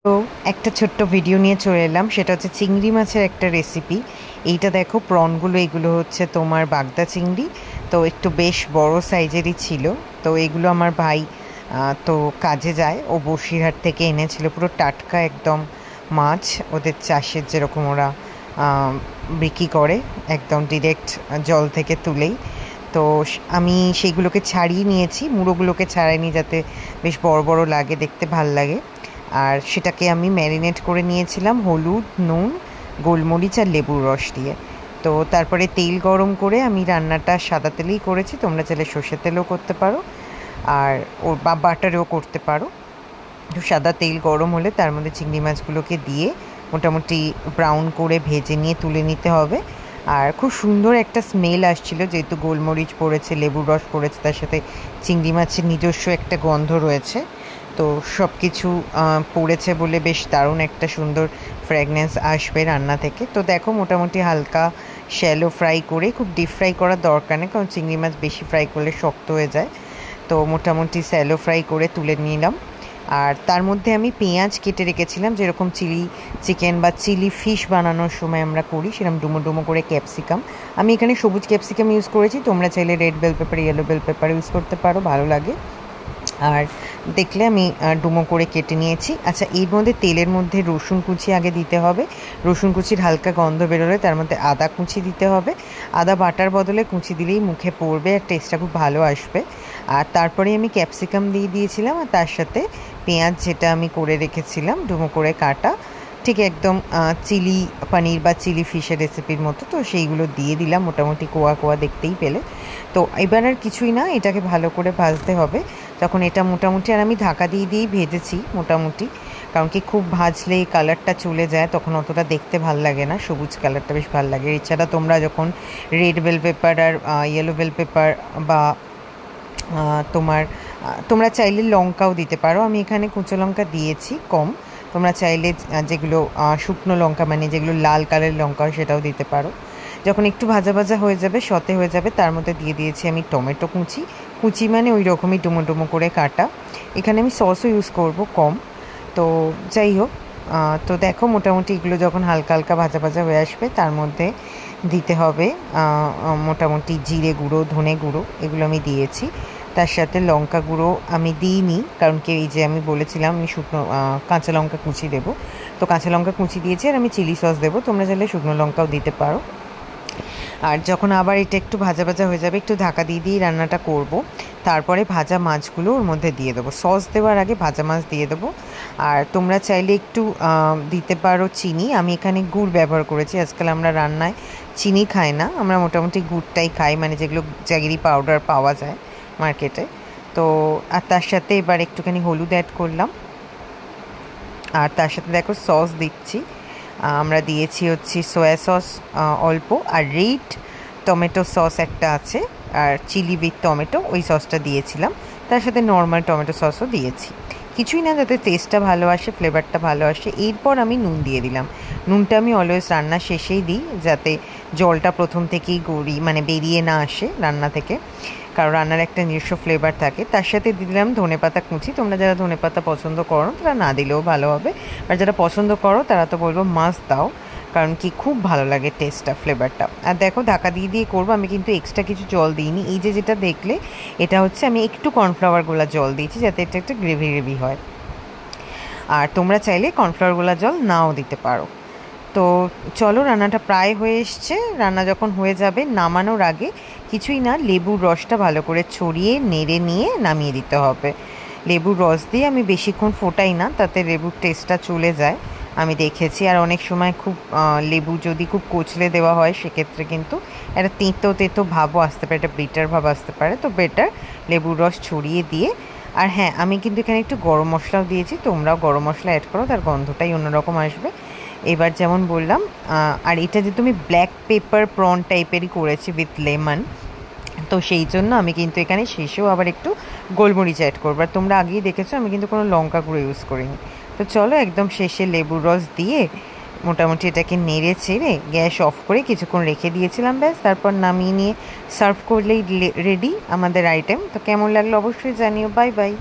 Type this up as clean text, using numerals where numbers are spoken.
তো একটা ছোট্ট ভিডিও নিয়ে চলে এলাম, সেটা হচ্ছে চিংড়ি মাছের একটা রেসিপি। এইটা দেখো, প্রনগুলো এগুলো হচ্ছে তোমার বাগদা চিংড়ি। তো একটু বেশ বড় সাইজেরই ছিল। তো এগুলো আমার ভাই তো কাজে যায়, ও বসিরহাট থেকে এনেছিল পুরো টাটকা একদম মাছ। ওদের চাষের যেরকম ওরা বিক্রি করে একদম ডিরেক্ট জল থেকে তুলেই। তো আমি সেইগুলোকে ছাড়িয়ে নিয়েছি, মুড়োগুলোকে ছাড়াইনি, যাতে বেশ বড় বড় লাগে, দেখতে ভাল লাগে। আর সেটাকে আমি ম্যারিনেট করে নিয়েছিলাম হলুদ, নুন, গোলমরিচ আর লেবুর রস দিয়ে। তো তারপরে তেল গরম করে আমি রান্নাটা সাদা তেলেই করেছি, তোমরা চাইলে সর্ষের তেলেও করতে পারো আর ওর বা বাটারেও করতে পারো। তো সাদা তেল গরম হলে তার মধ্যে চিংড়ি মাছগুলোকে দিয়ে মোটামুটি ব্রাউন করে ভেজে নিয়ে তুলে নিতে হবে। আর খুব সুন্দর একটা স্মেল আসছিল, যেহেতু গোলমরিচ পড়েছে, লেবুর রস পড়েছে, তার সাথে চিংড়ি মাছের নিজস্ব একটা গন্ধ রয়েছে। তো সব কিছু পড়েছে বলে বেশ দারুণ একটা সুন্দর ফ্র্যাগনেন্স আসবে রান্না থেকে। তো দেখো, মোটামুটি হালকা শ্যালো ফ্রাই করে, খুব ডিপ ফ্রাই করার দরকার নেই, কারণ চিংড়ি মাছ বেশি ফ্রাই করলে শক্ত হয়ে যায়। তো মোটামুটি স্যালো ফ্রাই করে তুলে নিলাম। আর তার মধ্যে আমি পেঁয়াজ কেটে রেখেছিলাম, যেরকম চিলি চিকেন বা চিলি ফিশ বানানোর সময় আমরা করি সেরকম ডুমো ডুমো করে ক্যাপসিকাম। আমি এখানে সবুজ ক্যাপসিকাম ইউজ করেছি, তোমরা চাইলে red bell pepper, yellow bell pepper use করতে পারো, ভালো লাগে। আর দেখলে আমি ডুমো করে কেটে নিয়েছি। আচ্ছা, এর মধ্যে তেলের মধ্যে রসুন কুচি আগে দিতে হবে। রসুন কুচির হালকা গন্ধ বেরোলে তার মধ্যে আদা কুচি দিতে হবে। আদা বাটার বদলে কুচি দিলেই মুখে পড়বে আর টেস্টটা খুব ভালো আসবে। আর তারপরে আমি ক্যাপসিকাম দিয়ে দিয়েছিলাম, আর তার সাথে পেঁয়াজ যেটা আমি করে রেখেছিলাম ডুমো করে কাটা, ঠিক একদম চিলি পনির বা চিলি ফিশের রেসিপির মতো। তো সেইগুলো দিয়ে দিলাম, মোটামুটি কোয়া কোয়া দেখতেই পেলে। তো এবার আর কিছুই না, এটাকে ভালো করে ভাজতে হবে। তখন এটা মোটামুটি, আর আমি ঢাকা দিয়ে দিয়েই ভেজেছি মোটামুটি, কারণ কি খুব ভাজলে কালারটা চলে যায়, তখন অতটা দেখতে ভাল লাগে না, সবুজ কালারটা বেশ ভালো লাগে। এছাড়া তোমরা যখন রেড বেল পেপার আর ইয়েলো বেল পেপার বা তোমার তোমরা চাইলে লঙ্কাও দিতে পারো, আমি এখানে কুচো লঙ্কা দিয়েছি কম। তোমরা চাইলে যেগুলো শুকনো লঙ্কা, মানে যেগুলো লাল কালারের লঙ্কা হয়, সেটাও দিতে পারো। যখন একটু ভাজা ভাজা হয়ে যাবে, সতে হয়ে যাবে, তার মধ্যে দিয়ে দিয়েছি আমি টমেটো কুচি। কুচি মানে ওই রকমই ডুমো ডুমো করে কাটা। এখানে আমি সসও ইউজ করব কম। তো যাই হোক, তো দেখো মোটামুটি এগুলো যখন হালকা হালকা ভাজা ভাজা হয়ে আসবে, তার মধ্যে দিতে হবে মোটামুটি জিরে গুঁড়ো, ধনে গুঁড়ো, এগুলো আমি দিয়েছি। তার সাথে লঙ্কা গুঁড়ো আমি দিইনি, কারণ কি এই যে আমি বলেছিলাম আমি শুকনো কাঁচা লঙ্কা কুচি দেবো। তো কাঁচা লঙ্কা কুচি দিয়েছি, আর আমি চিলি সস দেবো, তোমরা চাইলে শুকনো লঙ্কাও দিতে পারো। আর যখন আবার এটা একটু ভাজা ভাজা হয়ে যাবে, একটু ঢাকা দিয়ে দিয়ে রান্নাটা করব। তারপরে ভাজা মাছগুলো ওর মধ্যে দিয়ে দেবো, সস দেওয়ার আগে ভাজা মাছ দিয়ে দেবো। আর তোমরা চাইলে একটু দিতে পারো চিনি, আমি এখানে গুড় ব্যবহার করেছি। আজকাল আমরা রান্নায় চিনি খাই না, আমরা মোটামুটি গুড়টাই খাই, মানে যেগুলো জ্যাগেরি পাউডার পাওয়া যায় মার্কেটে। তো আর তার সাথে এবার একটুখানি হলুদ অ্যাড করলাম, আর তার সাথে দেখো সস দিচ্ছি। আমরা দিয়েছি হচ্ছে সয়া সস অল্প, আর রেড টমেটো সস একটা আছে, আর চিলি উইথ টমেটো, ওই সসটা দিয়েছিলাম। তার সাথে নর্মাল টমেটো সসও দিয়েছি, কিছুই না, যাতে টেস্টটা ভালো আসে, ফ্লেভারটা ভালো আসে। এরপর আমি নুন দিয়ে দিলাম। নুনটা আমি অলওয়েজ রান্নার শেষেই দিই, যাতে জলটা প্রথম থেকেই মানে বেরিয়ে না আসে রান্না থেকে, কারণ রান্নার একটা নিজস্ব ফ্লেভার থাকে। তার সাথে দিলাম ধনেপাতা কুচি, তোমরা যারা ধনেপাতা পছন্দ করো তারা না দিলেও ভালো হবে, আর যারা পছন্দ করো তারা তো বলবো মাস্ট দাও, কারণ কি খুব ভালো লাগে টেস্টটা, ফ্লেভারটা। আর দেখো ঢাকা দিয়ে দিয়ে করবো, আমি কিন্তু এক্সট্রা কিছু জল দিইনি। এই যে যেটা দেখলে, এটা হচ্ছে আমি একটু কর্নফ্লাওয়ার গোলা জল দিয়েছি, যাতে এটা একটা গ্রেভি গ্রেভি হয়। আর তোমরা চাইলে কর্নফ্লাওয়ার গোলা জল নাও দিতে পারো। তো চলো, রান্নাটা প্রায় হয়ে এসছে। রান্না যখন হয়ে যাবে, নামানোর আগে কিছুই না, লেবুর রসটা ভালো করে ছড়িয়ে নেড়ে নিয়ে নামিয়ে দিতে হবে। লেবুর রস দিয়ে আমি বেশিক্ষণ ফোটাই না, তাতে লেবুর টেস্টটা চলে যায়, আমি দেখেছি। আর অনেক সময় খুব লেবু যদি খুব কচলে দেওয়া হয়, সেক্ষেত্রে কিন্তু একটা তেঁতো তেঁতো ভাবও আসতে পারে, একটা বিটার ভাব আসতে পারে। তো বেটার লেবুর রস ছড়িয়ে দিয়ে, আর হ্যাঁ, আমি কিন্তু এখানে একটু গরম মশলাও দিয়েছি, তোমরাও গরম মশলা অ্যাড করো, তার গন্ধটাই অন্যরকম আসবে। এবার যেমন বললাম, আর এটা যে তুমি ব্ল্যাক পেপার প্রন টাইপেরই করেছি উইথ লেমন, তো সেই জন্য আমি কিন্তু এখানে শেষেও আবার একটু গোলমরিচ অ্যাড করবো। আর তোমরা আগেই দেখেছো আমি কিন্তু কোনো লঙ্কা গুঁড়ো ইউজ করিনি। তো চলো, একদম শেষে লেবুর রস দিয়ে মোটামুটি এটাকে নেড়ে ছেড়ে গ্যাস অফ করে কিছুক্ষণ রেখে দিয়েছিলাম, ব্যাস। তারপর নামিয়ে নিয়ে সার্ভ করলেই রেডি আমাদের আইটেম। তো কেমন লাগলো অবশ্যই জানিও। Bye bye.